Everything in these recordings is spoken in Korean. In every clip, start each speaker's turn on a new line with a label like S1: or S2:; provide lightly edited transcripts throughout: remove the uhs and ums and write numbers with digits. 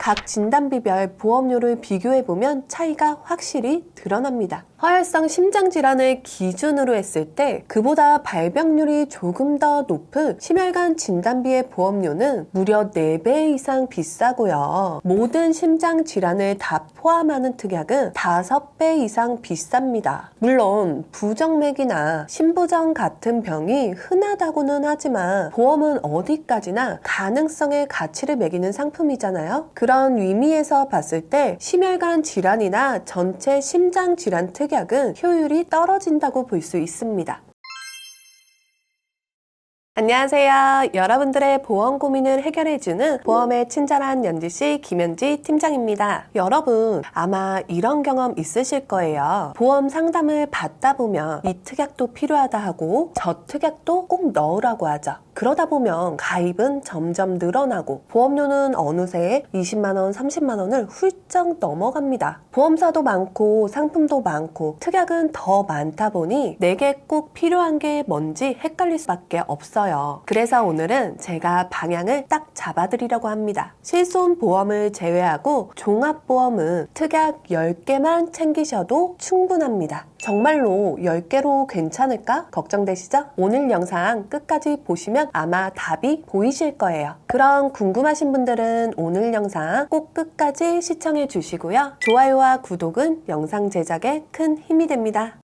S1: 각 진단비별 보험료를 비교해보면 차이가 확실히 드러납니다. 허혈성 심장질환을 기준으로 했을 때 그보다 발병률이 조금 더 높은 심혈관 진단비의 보험료는 무려 4배 이상 비싸고요. 모든 심장질환을 다 포함하는 특약은 5배 이상 비쌉니다. 물론 부정맥이나 심부정 같은 병이 흔하다고는 하지만 보험은 어디까지나 가능성의 가치를 매기는 상품이잖아요. 그런 의미에서 봤을 때 심혈관 질환이나 전체 심장 질환 특약은 효율이 떨어진다고 볼 수 있습니다. 안녕하세요. 여러분들의 보험 고민을 해결해주는 보험의 친절한 연지씨 김연지 팀장입니다. 여러분 아마 이런 경험 있으실 거예요. 보험 상담을 받다 보면 이 특약도 필요하다 하고 저 특약도 꼭 넣으라고 하죠. 그러다 보면 가입은 점점 늘어나고 보험료는 어느새 20만원, 30만원을 훌쩍 넘어갑니다. 보험사도 많고 상품도 많고 특약은 더 많다 보니 내게 꼭 필요한 게 뭔지 헷갈릴 수밖에 없어요. 그래서 오늘은 제가 방향을 딱 잡아드리려고 합니다. 실손보험을 제외하고 종합보험은 특약 10개만 챙기셔도 충분합니다. 정말로 10개로 괜찮을까 걱정되시죠? 오늘 영상 끝까지 보시면 아마 답이 보이실 거예요. 그럼 궁금하신 분들은 오늘 영상 꼭 끝까지 시청해 주시고요. 좋아요와 구독은 영상 제작에 큰 힘이 됩니다.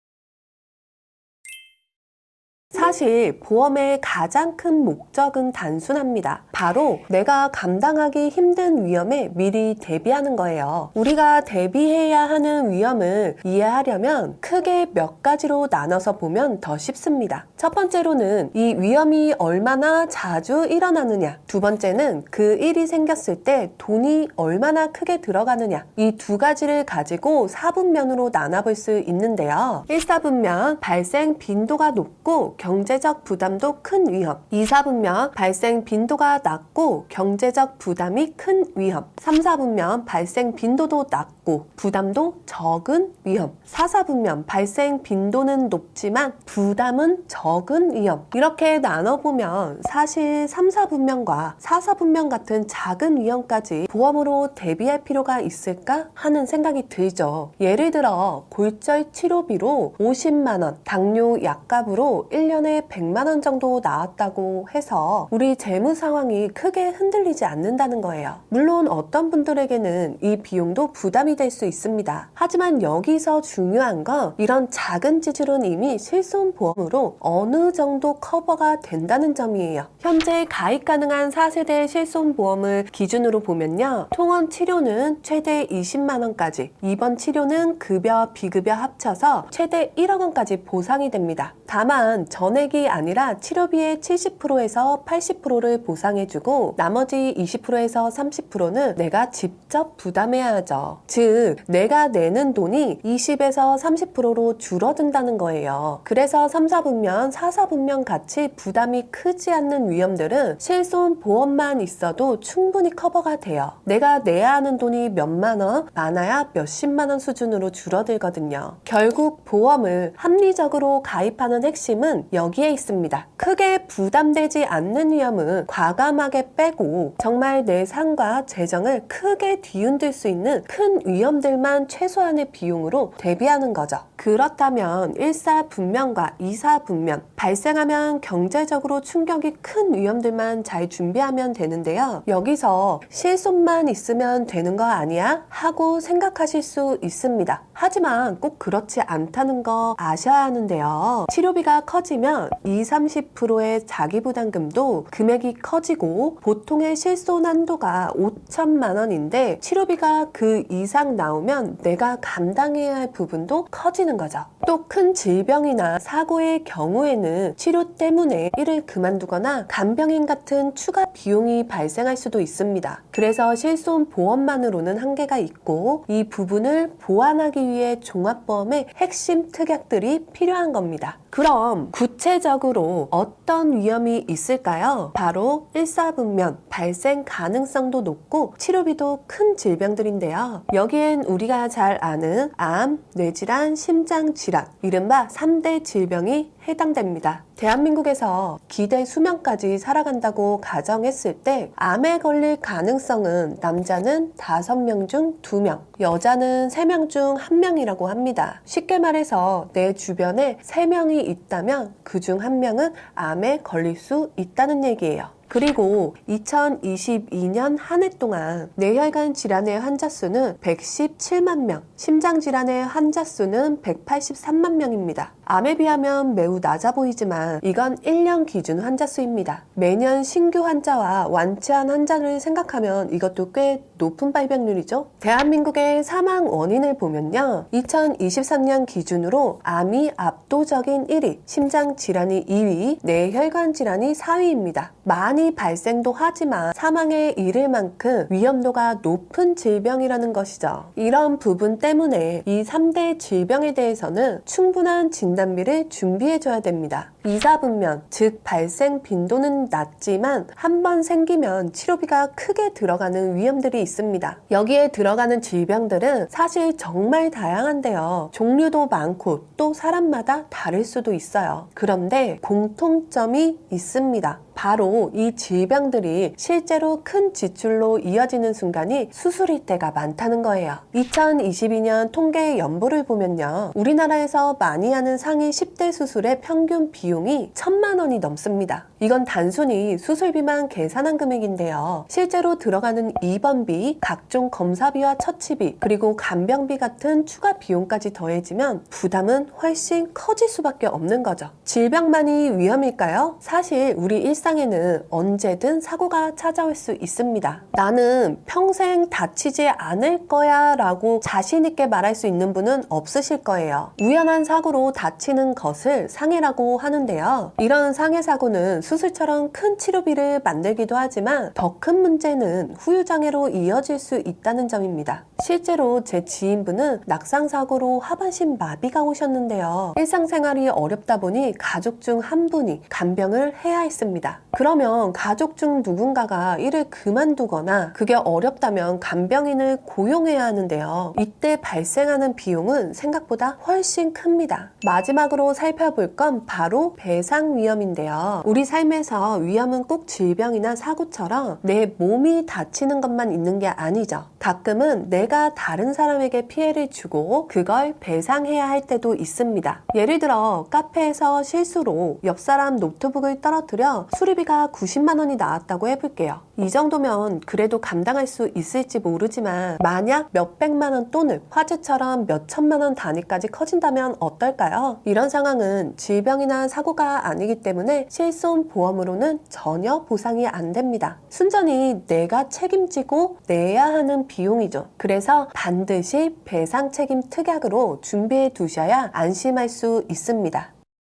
S1: 사실 보험의 가장 큰 목적은 단순합니다. 바로 내가 감당하기 힘든 위험에 미리 대비하는 거예요. 우리가 대비해야 하는 위험을 이해하려면 크게 몇 가지로 나눠서 보면 더 쉽습니다. 첫 번째로는 이 위험이 얼마나 자주 일어나느냐, 두 번째는 그 일이 생겼을 때 돈이 얼마나 크게 들어가느냐, 이 두 가지를 가지고 사분면으로 나눠볼 수 있는데요. 1사분면 발생 빈도가 높고 경제적 부담도 큰 위험, 2사분면 발생 빈도가 낮고 경제적 부담이 큰 위험, 3사분면 발생 빈도도 낮고 부담도 적은 위험, 4사분면 발생 빈도는 높지만 부담은 적은 위험. 이렇게 나눠보면 사실 3사분면과 4사분면 같은 작은 위험까지 보험으로 대비할 필요가 있을까 하는 생각이 들죠. 예를 들어 골절 치료비로 50만원, 당뇨 약값으로 1년에 100만원 정도 나왔다고 해서 우리 재무 상황이 크게 흔들리지 않는다는 거예요. 물론 어떤 분들에게는 이 비용도 부담이 될 수 있습니다. 하지만 여기서 중요한 건 이런 작은 지출은 이미 실손보험으로 어느 정도 커버가 된다는 점이에요. 현재 가입 가능한 4세대 실손보험을 기준으로 보면요, 통원 치료는 최대 20만원까지, 입원 치료는 급여, 비급여 합쳐서 최대 1억원까지 보상이 됩니다. 다만 전액이 아니라 치료비의 70%에서 80%를 보상해주고 나머지 20%에서 30%는 내가 직접 부담해야 하죠. 즉 내가 내는 돈이 20에서 30%로 줄어든다는 거예요. 그래서 3사분면, 4사분면 같이 부담이 크지 않는 위험들은 실손보험만 있어도 충분히 커버가 돼요. 내가 내야 하는 돈이 몇만원, 많아야 몇십만원 수준으로 줄어들거든요. 결국 보험을 합리적으로 가입하는 핵심은 여기에 있습니다. 크게 부담되지 않는 위험은 과감하게 빼고 정말 내 삶과 재정을 크게 뒤흔들 수 있는 큰 위험들만 최소한의 비용으로 대비하는 거죠. 그렇다면 1사분면과 2사분면, 발생하면 경제적으로 충격이 큰 위험들만 잘 준비하면 되는데요. 여기서 실손만 있으면 되는 거 아니야? 하고 생각하실 수 있습니다. 하지만 꼭 그렇지 않다는 거 아셔야 하는데요. 치료비가 커지면 20-30%의 자기부담금도 금액이 커지고 보통의 실손 한도가 5천만 원인데 치료비가 그 이상 나오면 내가 감당해야 할 부분도 커지는 거죠. 또 큰 질병이나 사고의 경우에는 치료 때문에 일을 그만두거나 간병인 같은 추가 비용이 발생할 수도 있습니다. 그래서 실손보험만으로는 한계가 있고 이 부분을 보완하기 위해 종합보험의 핵심 특약들이 필요한 겁니다. 그럼 구체적으로 어떤 위험이 있을까요? 바로 일사분면, 발생 가능성도 높고 치료비도 큰 질병들인데요. 여기엔 우리가 잘 아는 암, 뇌질환, 심장질환, 이른바 3대 질병이 해당됩니다. 대한민국에서 기대 수명까지 살아간다고 가정했을 때 암에 걸릴 가능성은 남자는 5명 중 2명, 여자는 3명 중 1명이라고 합니다. 쉽게 말해서 내 주변에 3명이 있다면 그중 1명은 암에 걸릴 수 있다는 얘기예요. 그리고 2022년 한 해 동안 뇌혈관 질환의 환자 수는 117만 명, 심장질환의 환자 수는 183만 명입니다. 암에 비하면 매우 낮아 보이지만 이건 1년 기준 환자 수입니다. 매년 신규 환자와 완치한 환자를 생각하면 이것도 꽤 높은 발병률이죠. 대한민국의 사망 원인을 보면요. 2023년 기준으로 암이 압도적인 1위, 심장질환이 2위, 뇌혈관 질환이 4위입니다. 많이 발생도 하지만 사망에 이를 만큼 위험도가 높은 질병이라는 것이죠. 이런 부분 때문에 이 3대 질병에 대해서는 충분한 진단비를 준비해줘야 됩니다. 이사분면, 즉 발생 빈도는 낮지만 한 번 생기면 치료비가 크게 들어가는 위험들이 있습니다. 여기에 들어가는 질병들은 사실 정말 다양한데요. 종류도 많고 또 사람마다 다를 수도 있어요. 그런데 공통점이 있습니다. 바로 이 질병들이 실제로 큰 지출로 이어지는 순간이 수술일 때가 많다는 거예요. 2022년 통계 연보를 보면요. 우리나라에서 많이 하는 상위 10대 수술의 평균 비용이 1,000만 원이 넘습니다. 이건 단순히 수술비만 계산한 금액인데요. 실제로 들어가는 입원비, 각종 검사비와 처치비, 그리고 간병비 같은 추가 비용까지 더해지면 부담은 훨씬 커질 수밖에 없는 거죠. 질병만이 위험일까요? 사실 우리 일상에는 언제든 사고가 찾아올 수 있습니다. 나는 평생 다치지 않을 거야 라고 자신 있게 말할 수 있는 분은 없으실 거예요. 우연한 사고로 다치는 것을 상해라고 하는데요. 이런 상해 사고는 수술처럼 큰 치료비를 만들기도 하지만 더 큰 문제는 후유장애로 이어질 수 있다는 점입니다. 실제로 제 지인분은 낙상사고로 하반신 마비가 오셨는데요. 일상생활이 어렵다 보니 가족 중 한 분이 간병을 해야 했습니다. 그러면 가족 중 누군가가 일을 그만두거나 그게 어렵다면 간병인을 고용해야 하는데요. 이때 발생하는 비용은 생각보다 훨씬 큽니다. 마지막으로 살펴볼 건 바로 배상 위험인데요. 우리 삶에서 위험은 꼭 질병이나 사고처럼 내 몸이 다치는 것만 있는 게 아니죠. 가끔은 내가 다른 사람에게 피해를 주고 그걸 배상해야 할 때도 있습니다. 예를 들어 카페에서 실수로 옆 사람 노트북을 떨어뜨려 수리비가 90만 원이 나왔다고 해볼게요. 이 정도면 그래도 감당할 수 있을지 모르지만 만약 몇백만 원 또는 화재처럼 몇천만 원 단위까지 커진다면 어떨까요? 이런 상황은 질병이나 사고가 아니기 때문에 실손보험으로는 전혀 보상이 안 됩니다. 순전히 내가 책임지고 내야 하는 비용이죠. 그래서 반드시 배상 책임 특약으로 준비해 두셔야 안심할 수 있습니다.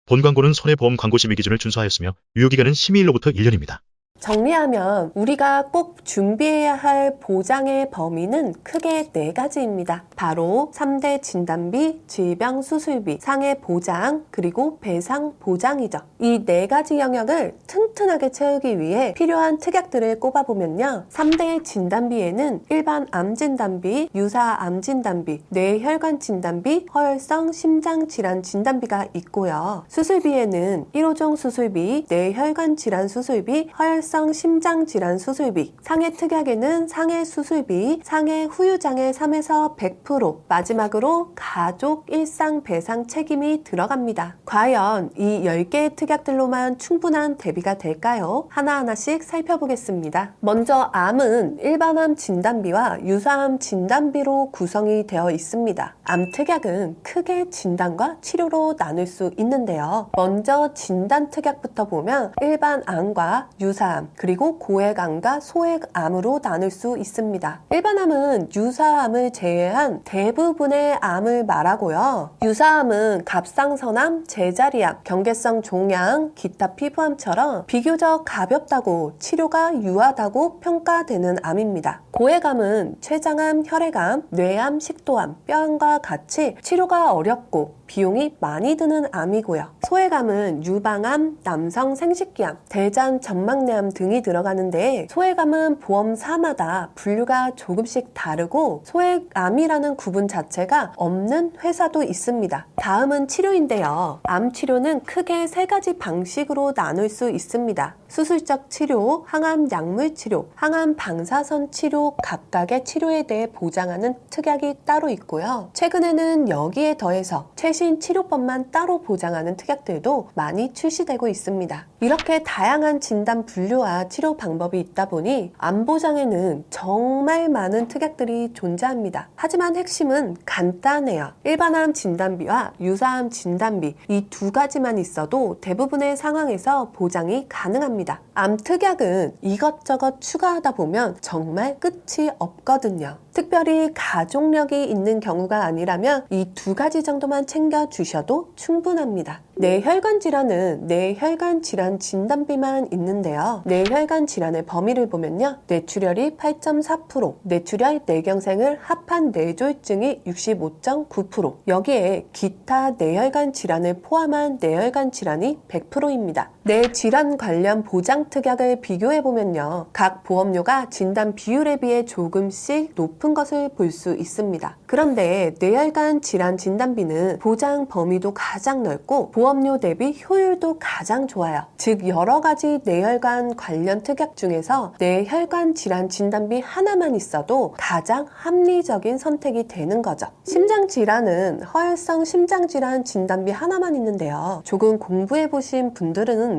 S2: 본 광고는 손해보험 광고 심의 기준을 준수하였으며 유효기간은 심의일로부터 1년입니다.
S1: 정리하면 우리가 꼭 준비해야 할 보장의 범위는 크게 4가지입니다. 바로 3대 진단비, 질병 수술비, 상해 보장, 그리고 배상 보장이죠. 이 4가지 영역을 튼튼하게 채우기 위해 필요한 특약들을 꼽아보면요. 3대 진단비에는 일반 암 진단비, 유사 암 진단비, 뇌혈관 진단비, 허혈성 심장 질환 진단비가 있고요. 수술비에는 1호종 수술비, 뇌혈관 질환 수술비, 허혈성 심장질환 수술비, 상해 특약에는 상해 수술비, 상해 후유장애 3에서 100%, 마지막으로 가족 일상 배상 책임이 들어갑니다. 과연 이 10개의 특약들로만 충분한 대비가 될까요? 하나하나씩 살펴보겠습니다. 먼저 암은 일반암 진단비와 유사암 진단비로 구성이 되어 있습니다. 암 특약은 크게 진단과 치료로 나눌 수 있는데요. 먼저 진단 특약부터 보면 일반 암과 유사암, 일반암, 그리고 고액암과 소액암으로 나눌 수 있습니다. 일반암은 유사암을 제외한 대부분의 암을 말하고요. 유사암은 갑상선암, 제자리암, 경계성 종양, 기타 피부암처럼 비교적 가볍다고 치료가 유하다고 평가되는 암입니다. 고액암은 췌장암, 혈액암, 뇌암, 식도암, 뼈암과 같이 치료가 어렵고 비용이 많이 드는 암이고요. 소액암은 유방암, 남성 생식기암, 대장 점막내암 등이 들어가는데 소액암은 보험사마다 분류가 조금씩 다르고 소액암이라는 구분 자체가 없는 회사도 있습니다. 다음은 치료인데요. 암 치료는 크게 3가지 방식으로 나눌 수 있습니다. 수술적 치료, 항암 약물 치료, 항암 방사선 치료 각각의 치료에 대해 보장하는 특약이 따로 있고요. 최근에는 여기에 더해서 최신 치료법만 따로 보장하는 특약들도 많이 출시되고 있습니다. 이렇게 다양한 진단 분류와 치료 방법이 있다 보니 암 보장에는 정말 많은 특약들이 존재합니다. 하지만 핵심은 간단해요. 일반암 진단비와 유사암 진단비 이 2가지만 있어도 대부분의 상황에서 보장이 가능합니다. 암 특약은 이것저것 추가하다 보면 정말 끝이 없거든요. 특별히 가족력이 있는 경우가 아니라면 이 2가지 정도만 챙겨주셔도 충분합니다. 뇌혈관 질환은 뇌혈관 질환 진단비만 있는데요. 뇌혈관 질환의 범위를 보면요. 뇌출혈이 8.4%, 뇌출혈 뇌경색을 합한 뇌졸중이 65.9%, 여기에 기타 뇌혈관 질환을 포함한 뇌혈관 질환이 100%입니다. 뇌질환 관련 보장 특약을 비교해보면요. 각 보험료가 진단 비율에 비해 조금씩 높은 것을 볼 수 있습니다. 그런데 뇌혈관 질환 진단비는 보장 범위도 가장 넓고 보험료 대비 효율도 가장 좋아요. 즉 여러 가지 뇌혈관 관련 특약 중에서 뇌혈관 질환 진단비 하나만 있어도 가장 합리적인 선택이 되는 거죠. 심장 질환은 허혈성 심장 질환 진단비 하나만 있는데요. 조금 공부해 보신 분들은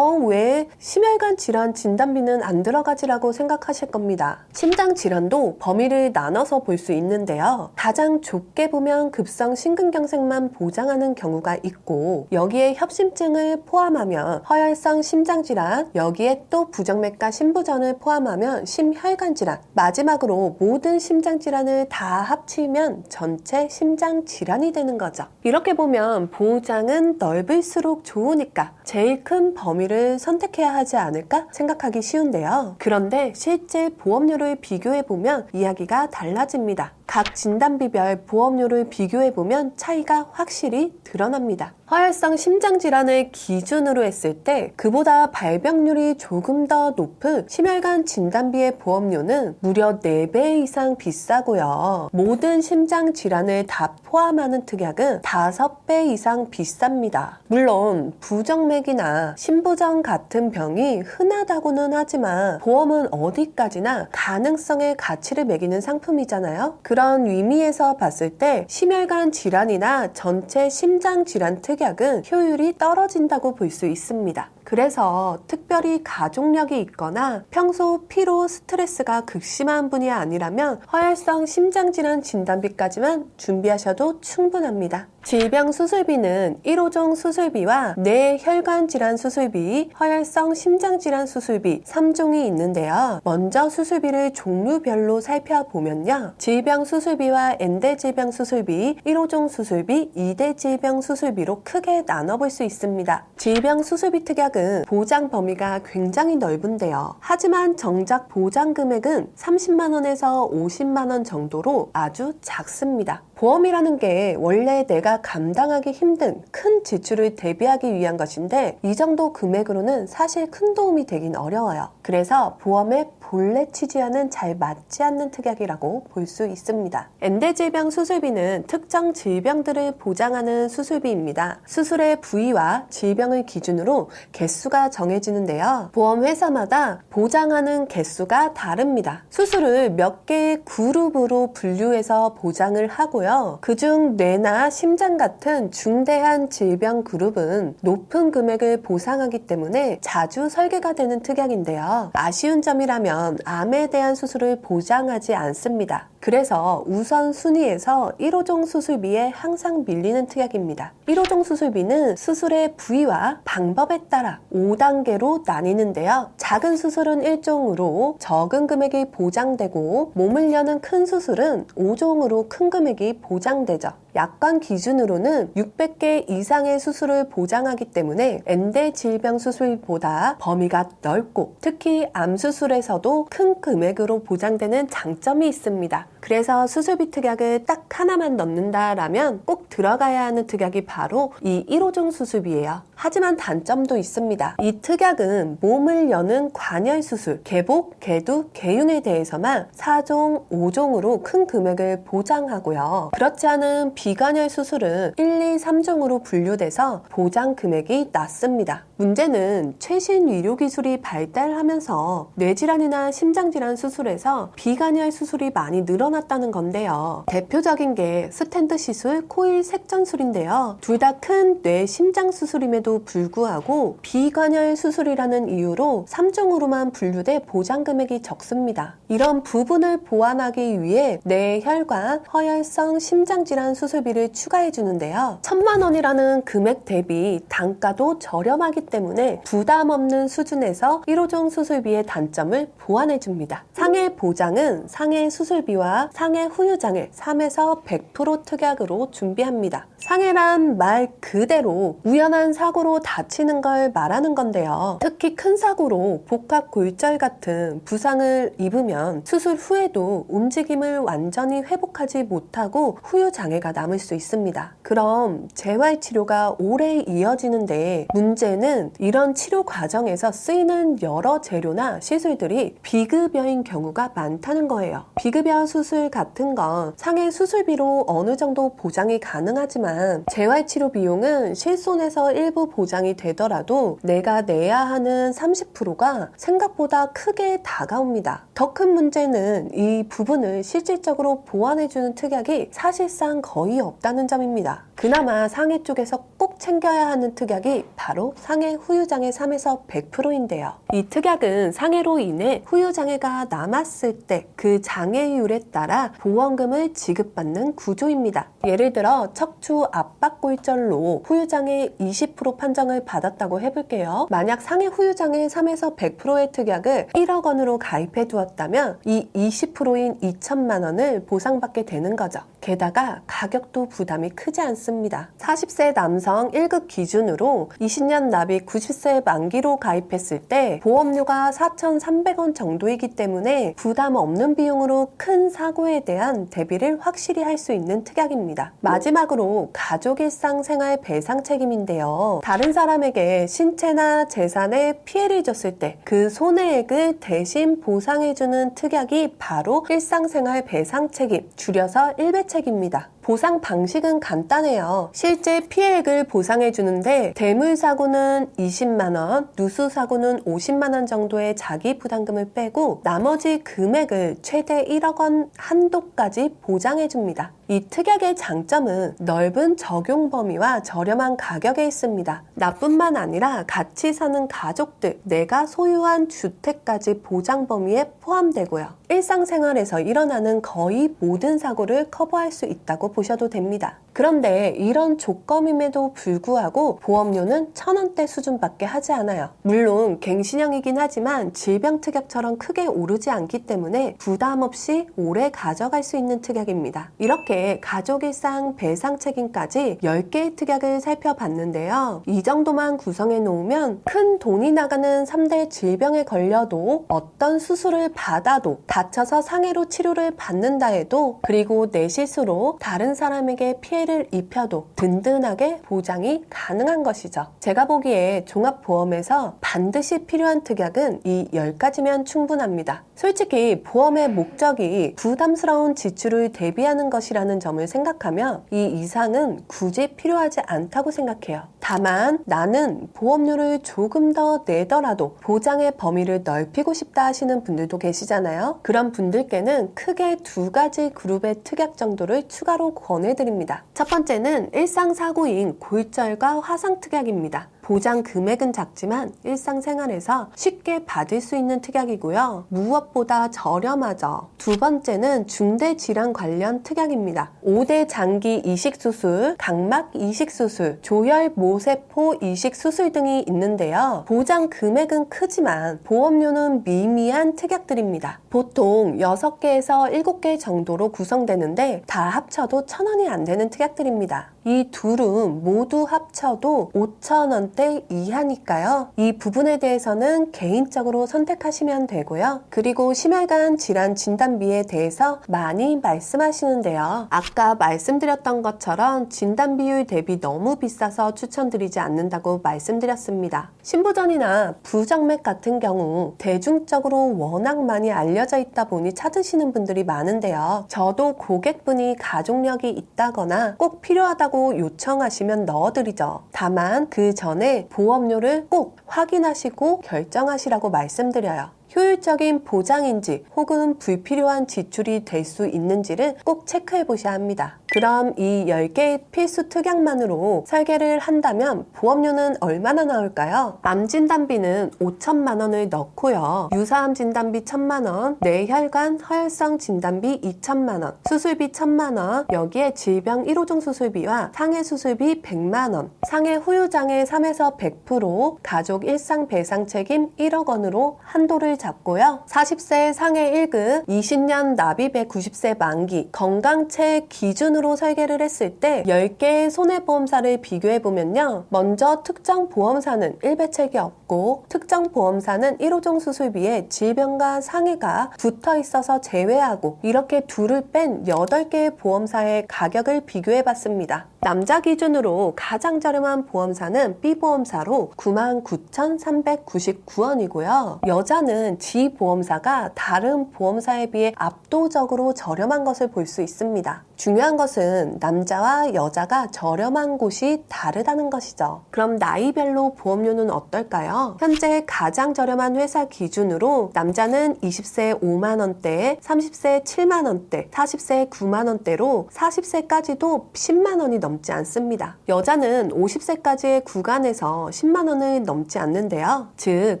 S1: 왜 심혈관 질환 진단비는 안 들어가지라고 생각하실 겁니다. 심장 질환도 범위를 나눠서 볼 수 있는데요. 가장 좁게 보면 급성 심근경색만 보장하는 경우가 있고 여기에 협심증을 포함하면 허혈성 심장질환, 여기에 또 부정맥과 심부전을 포함하면 심혈관질환, 마지막으로 모든 심장질환을 다 합치면 전체 심장질환이 되는 거죠. 이렇게 보면 보장은 넓을수록 좋으니까 제일 큰 범위를 선택해야 하지 않을까 생각하기 쉬운데요. 그런데 실제 보험료를 비교해보면 이야기가 달라집니다. 각 진단비별 보험료를 비교해보면 차이가 확실히 드러납니다. 허혈성 심장질환을 기준으로 했을 때 그보다 발병률이 조금 더 높은 심혈관 진단비의 보험료는 무려 4배 이상 비싸고요. 모든 심장질환을 다 포함하는 특약은 5배 이상 비쌉니다. 물론 부정맥이나 심부전 같은 병이 흔하다고는 하지만 보험은 어디까지나 가능성의 가치를 매기는 상품이잖아요. 그런 의미에서 봤을 때 심혈관 질환이나 전체 심장 질환 특약은 효율이 떨어진다고 볼 수 있습니다. 그래서 특별히 가족력이 있거나 평소 피로, 스트레스가 극심한 분이 아니라면 허혈성 심장질환 진단비까지만 준비하셔도 충분합니다. 질병 수술비는 1호종 수술비와 뇌혈관 질환 수술비, 허혈성 심장질환 수술비 3종이 있는데요. 먼저 수술비를 종류별로 살펴보면요. 질병 수술비와 엔대 질병 수술비, 1호종 수술비, 2대 질병 수술비로 크게 나눠볼 수 있습니다. 질병 수술비 특약은 보장 범위가 굉장히 넓은데요. 하지만 정작 보장 금액은 30만원에서 50만원 정도로 아주 작습니다. 보험이라는 게 원래 내가 감당하기 힘든 큰 지출을 대비하기 위한 것인데 이 정도 금액으로는 사실 큰 도움이 되긴 어려워요. 그래서 보험의 본래 취지와는 잘 맞지 않는 특약이라고 볼 수 있습니다. 엔대질병 수술비는 특정 질병들을 보장하는 수술비입니다. 수술의 부위와 질병을 기준으로 개수가 정해지는데요. 보험회사마다 보장하는 개수가 다릅니다. 수술을 몇 개의 그룹으로 분류해서 보장을 하고요. 그중 뇌나 심장 같은 중대한 질병 그룹은 높은 금액을 보상하기 때문에 자주 설계가 되는 특약인데요. 아쉬운 점이라면 암에 대한 수술을 보장하지 않습니다. 그래서 우선순위에서 1호종 수술비에 항상 밀리는 특약입니다. 1호종 수술비는 수술의 부위와 방법에 따라 5단계로 나뉘는데요. 작은 수술은 1종으로 적은 금액이 보장되고 몸을 여는 큰 수술은 5종으로 큰 금액이 보장되죠. 약관 기준으로는 600개 이상의 수술을 보장하기 때문에 엔대 질병 수술보다 범위가 넓고 특히 암 수술에서도 큰 금액으로 보장되는 장점이 있습니다. 그래서 수술비 특약을 딱 하나만 넣는다라면 꼭 들어가야 하는 특약이 바로 이 1호종 수술비예요. 하지만 단점도 있습니다. 이 특약은 몸을 여는 관열 수술, 개복, 개두, 개윤에 대해서만 4종, 5종으로 큰 금액을 보장하고요. 그렇지 않은 비관열 수술은 1, 2, 3종으로 분류돼서 보장 금액이 낮습니다. 문제는 최신 의료기술이 발달하면서 뇌질환이나 심장질환 수술에서 비관열 수술이 많이 늘어났다는 건데요. 대표적인 게 스텐트 시술, 코일 색전술인데요. 둘 다 큰 뇌 심장 수술임에도 불구하고 비관열 수술이라는 이유로 3종으로만 분류돼 보장 금액이 적습니다. 이런 부분을 보완하기 위해 뇌혈관, 허혈성 심장질환 수술비를 추가해 주는데요. 1,000만 원이라는 금액 대비 단가도 저렴하기 때문에 부담 없는 수준에서 1호종 수술비의 단점을 보완해 줍니다. 상해 보장은 상해 수술비와 상해 후유장애 3에서 100% 특약으로 준비합니다. 상해란 말 그대로 우연한 사고로 다치는 걸 말하는 건데요. 특히 큰 사고로 복합골절 같은 부상을 입으면 수술 후에도 움직임을 완전히 회복하지 못하고 후유장애가 남을 수 있습니다. 그럼 재활치료가 오래 이어지는데 문제는 이런 치료 과정에서 쓰이는 여러 재료나 시술들이 비급여인 경우가 많다는 거예요. 비급여 수술 같은 건 상해 수술비로 어느 정도 보장이 가능하지만 재활치료 비용은 실손에서 일부 보장이 되더라도 내가 내야 하는 30%가 생각보다 크게 다가옵니다. 더 큰 문제는 이 부분을 실질적으로 보완해주는 특약이 사실상 거의 없다는 점입니다. 그나마 상해 쪽에서 꼭 챙겨야 하는 특약이 바로 상해 후유장애 3에서 100%인데요. 이 특약은 상해로 인해 후유장애가 남았을 때 그 장애율에 따라 보험금을 지급받는 구조입니다. 예를 들어 척추 압박골절로 후유장애 20% 판정을 받았다고 해볼게요. 만약 상해 후유장애 3에서 100%의 특약을 1억 원으로 가입해 두었다면 이 20%인 2천만 원을 보상받게 되는 거죠. 게다가 가격도 부담이 크지 않습니다. 40세 남성 1급 기준으로 20년 납입 90세 만기로 가입했을 때 보험료가 4,300원 정도이기 때문에 부담 없는 비용으로 큰 사고에 대한 대비를 확실히 할 수 있는 특약입니다. 마지막으로 가족 일상생활 배상 책임인데요. 다른 사람에게 신체나 재산에 피해를 줬을 때 그 손해액을 대신 보상해주는 특약이 바로 일상생활 배상 책임, 줄여서 일배책입니다. 보상 방식은 간단해요. 실제 피해액을 보상해 주는데 대물사고는 20만원, 누수사고는 50만원 정도의 자기 부담금을 빼고 나머지 금액을 최대 1억 원 한도까지 보장해 줍니다. 이 특약의 장점은 넓은 적용 범위와 저렴한 가격에 있습니다. 나뿐만 아니라 같이 사는 가족들, 내가 소유한 주택까지 보장 범위에 포함되고요. 일상생활에서 일어나는 거의 모든 사고를 커버할 수 있다고 보셔도 됩니다. 그런데 이런 조건임에도 불구하고 보험료는 1,000원대 수준밖에 하지 않아요. 물론 갱신형이긴 하지만 질병특약처럼 크게 오르지 않기 때문에 부담 없이 오래 가져갈 수 있는 특약입니다. 이렇게 가족일상 배상 책임까지 10개의 특약을 살펴봤는데요. 이 정도만 구성해 놓으면 큰 돈이 나가는 3대 질병에 걸려도 어떤 수술을 받아도 다쳐서 상해로 치료를 받는다 해도 그리고 내 실수로 다른 사람에게 피해를 입혀도 든든하게 보장이 가능한 것이죠. 제가 보기에 종합보험에서 반드시 필요한 특약은 이 10가지면 충분합니다. 솔직히 보험의 목적이 부담스러운 지출을 대비하는 것이라는 점을 생각하면 이 이상은 굳이 필요하지 않다고 생각해요. 다만 나는 보험료를 조금 더 내더라도 보장의 범위를 넓히고 싶다 하시는 분들도 계시잖아요. 그런 분들께는 크게 2가지 그룹의 특약 정도를 추가로 권해드립니다. 첫 번째는 일상사고인 골절과 화상 특약입니다. 보장 금액은 작지만 일상생활에서 쉽게 받을 수 있는 특약이고요. 무엇보다 저렴하죠. 두 번째는 중대질환 관련 특약입니다. 5대 장기 이식수술, 각막 이식수술, 조혈 모세포 이식수술 등이 있는데요. 보장 금액은 크지만 보험료는 미미한 특약들입니다. 보통 6개에서 7개 정도로 구성되는데 다 합쳐도 1,000원이 안 되는 특약들입니다. 이 둘은 모두 합쳐도 5,000원대 이하니까요. 이 부분에 대해서는 개인적으로 선택하시면 되고요. 그리고 심혈관 질환 진단비에 대해서 많이 말씀하시는데요. 아까 말씀드렸던 것처럼 진단 비율 대비 너무 비싸서 추천드리지 않는다고 말씀드렸습니다. 신부전이나 부정맥 같은 경우 대중적으로 워낙 많이 알려져 있다 보니 찾으시는 분들이 많은데요. 저도 고객분이 가족력이 있다거나 꼭 필요하다고 요청하시면 넣어드리죠. 다만 그 전에 보험료를 꼭 확인하시고 결정하시라고 말씀드려요. 효율적인 보장인지 혹은 불필요한 지출이 될 수 있는지를 꼭 체크해 보셔야 합니다. 그럼 이 10개의 필수 특약만으로 설계를 한다면 보험료는 얼마나 나올까요? 암 진단비는 5천만 원을 넣고요. 유사암 진단비 1,000만 원, 뇌혈관 허혈성 진단비 2천만 원, 수술비 1,000만 원, 여기에 질병 1호종 수술비와 상해 수술비 100만 원, 상해 후유장애 3에서 100%, 가족 일상 배상 책임 1억 원으로 한도를 잡고요. 40세 상해 1급, 20년 납입액 90세 만기, 건강체 기준으로 설계를 했을 때 10개의 손해보험사를 비교해보면요. 먼저 특정 보험사는 일배책이 없고 특정 보험사는 1호종 수술비에 질병과 상해가 붙어 있어서 제외하고 이렇게 둘을 뺀 8개의 보험사의 가격을 비교해봤습니다. 남자 기준으로 가장 저렴한 보험사는 B보험사로 99,399원이고요. 여자는 G보험사가 다른 보험사에 비해 압도적으로 저렴한 것을 볼 수 있습니다. 중요한 것은 남자와 여자가 저렴한 곳이 다르다는 것이죠. 그럼 나이별로 보험료는 어떨까요? 현재 가장 저렴한 회사 기준으로 남자는 20세 5만원대, 30세 7만원대, 40세 9만원대로 40세까지도 10만원이 넘지 않습니다. 여자는 50세까지의 구간에서 10만원을 넘지 않는데요. 즉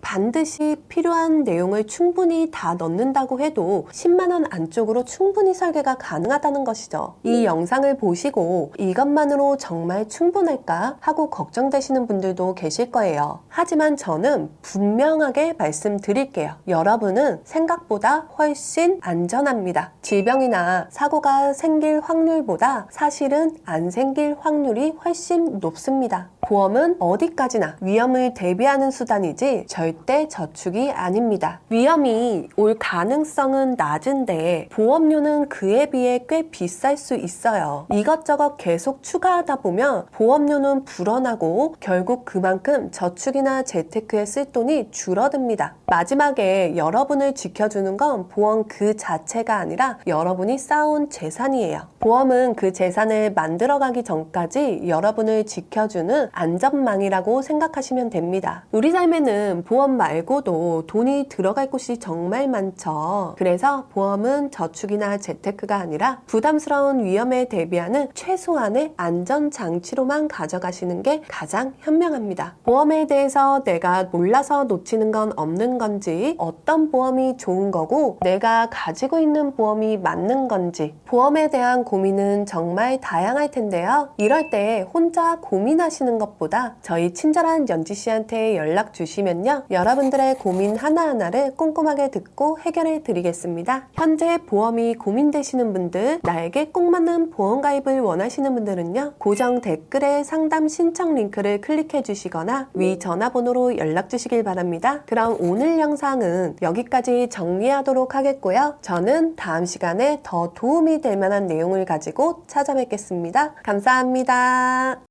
S1: 반드시 필요한 내용을 충분히 다 넣는다고 해도 10만원 안쪽으로 충분히 설계가 가능하다는 것이죠. 이 영상을 보시고 이것만으로 정말 충분할까 하고 걱정되시는 분들도 계실 거예요. 하지만 저는 분명하게 말씀드릴게요. 여러분은 생각보다 훨씬 안전합니다. 질병이나 사고가 생길 확률보다 사실은 안 생길 확률이 훨씬 높습니다. 보험은 어디까지나 위험을 대비하는 수단이지 절대 저축이 아닙니다. 위험이 올 가능성은 낮은데 보험료는 그에 비해 꽤 비쌀 수 있어요. 이것저것 계속 추가하다 보면 보험료는 불어나고 결국 그만큼 저축이나 재테크에 쓸 돈이 줄어듭니다. 마지막에 여러분을 지켜주는 건 보험 그 자체가 아니라 여러분이 쌓아온 재산이에요. 보험은 그 재산을 만들어가기 전까지 여러분을 지켜주는 안전망이라고 생각하시면 됩니다. 우리 삶에는 보험 말고도 돈이 들어갈 곳이 정말 많죠. 그래서 보험은 저축이나 재테크가 아니라 부담스러운 위험에 대비하는 최소한의 안전장치로만 가져가시는 게 가장 현명합니다. 보험에 대해서 내가 몰라서 놓치는 건 없는 건지, 어떤 보험이 좋은 거고 내가 가지고 있는 보험이 맞는 건지, 보험에 대한 고민은 정말 다양할 텐데요. 이럴 때 혼자 고민하시는 것보다 저희 친절한 연지 씨한테 연락 주시면요. 여러분들의 고민 하나하나를 꼼꼼하게 듣고 해결해 드리겠습니다. 현재 보험이 고민되시는 분들, 나에게 꼭 맞는 보험 가입을 원하시는 분들은요. 고정 댓글에 상담 신청 링크를 클릭해 주시거나 위 전화번호로 연락 주시길 바랍니다. 그럼 오늘 영상은 여기까지 정리하도록 하겠고요. 저는 다음 시간에 더 도움이 될 만한 내용을 가지고 찾아뵙겠습니다. 감사합니다.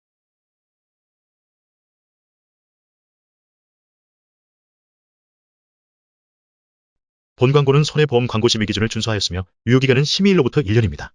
S2: 본 광고는 손해보험 광고 심의 기준을 준수하였으며 유효기간은 심의일로부터 1년입니다.